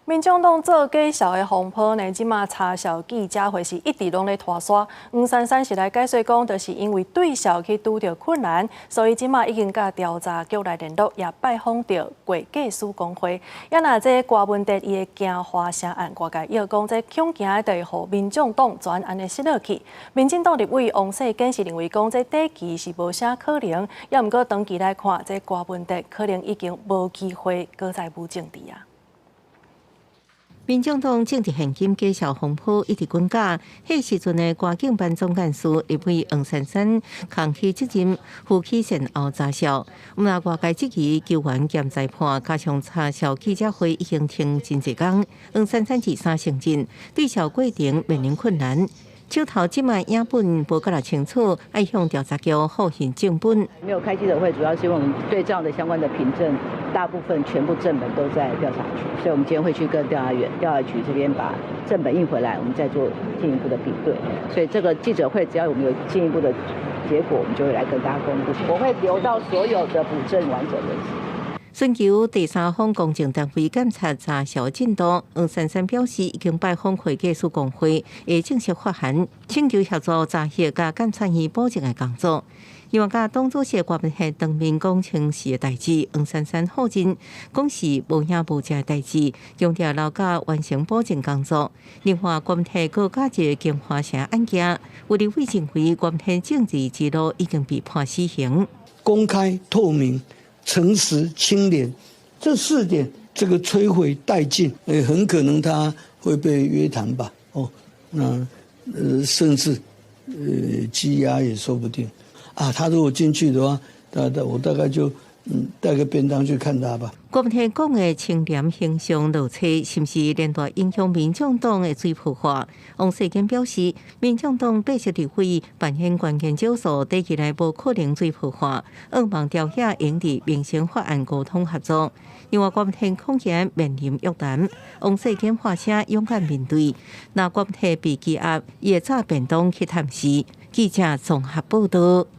民众党做假消的风波呢，即马查销记者会是一直拢咧拖沙。黄珊珊是来解释讲，就是因为对销去拄着困难，所以即马已经甲调查局来联络，也拜访着会计师公会。也若这郭文德伊的惊花声案，外界要讲这恐惊的，会互民众党全安尼失落去。民进党立委王世坚是认为讲，这短期是无啥可能，也毋过长期来看，这郭文德可能已经无机会搁再舞政治啊。民众党政治现金假销风波一直滚假，迄时阵的关警办总干事立委黄珊珊扛起责任，负起善后查销。毋但外界质疑救援兼裁判，加上查销记者会已经停真侪天，黄珊珊自三承认对销过程面临困难。手头即卖影本无够清楚，爱向调查局复现正本。没有开记者会，主要是因为我们对这样的相关的凭证，大部分全部正本都在调查局，所以我们今天会去跟调查局这边把正本印回来，我们再做进一步的比对。所以这个记者会，只要我们有进一步的结果，我们就会来跟大家公布。我会留到所有的补证完整为止。寻求第三方公证单位检查查销进度，黄珊珊表示已经拜访会计师公会，会正式发函，请求协助查核甲检察院保证的工作。另外，甲党主席郭文德当面讲清事的代志，黄珊珊否认讲是无影无迹的代志，强调留甲完成保证工作。另外，郭文德佫加一个金华城案件，有立委认为郭文德政治之路已经被判死刑。公开透明。诚实清廉，这4点，这个摧毁殆尽，很可能他会被约谈吧？哦，那甚至羁押也说不定啊。他如果进去的话，我大概就带个便当去看他吧。郭文德讲的清廉形象落差，是不是连带影响民众党的水泡化？王世坚表示，民众党80立委扮演关键角色，短期内无可能水泡化，望朝野应伫民生法案沟通合作。另外，郭文德恐惊面临约谈，王世坚发声勇敢面对。若郭文德被羁押，伊会早便当去探视。记者综合报道。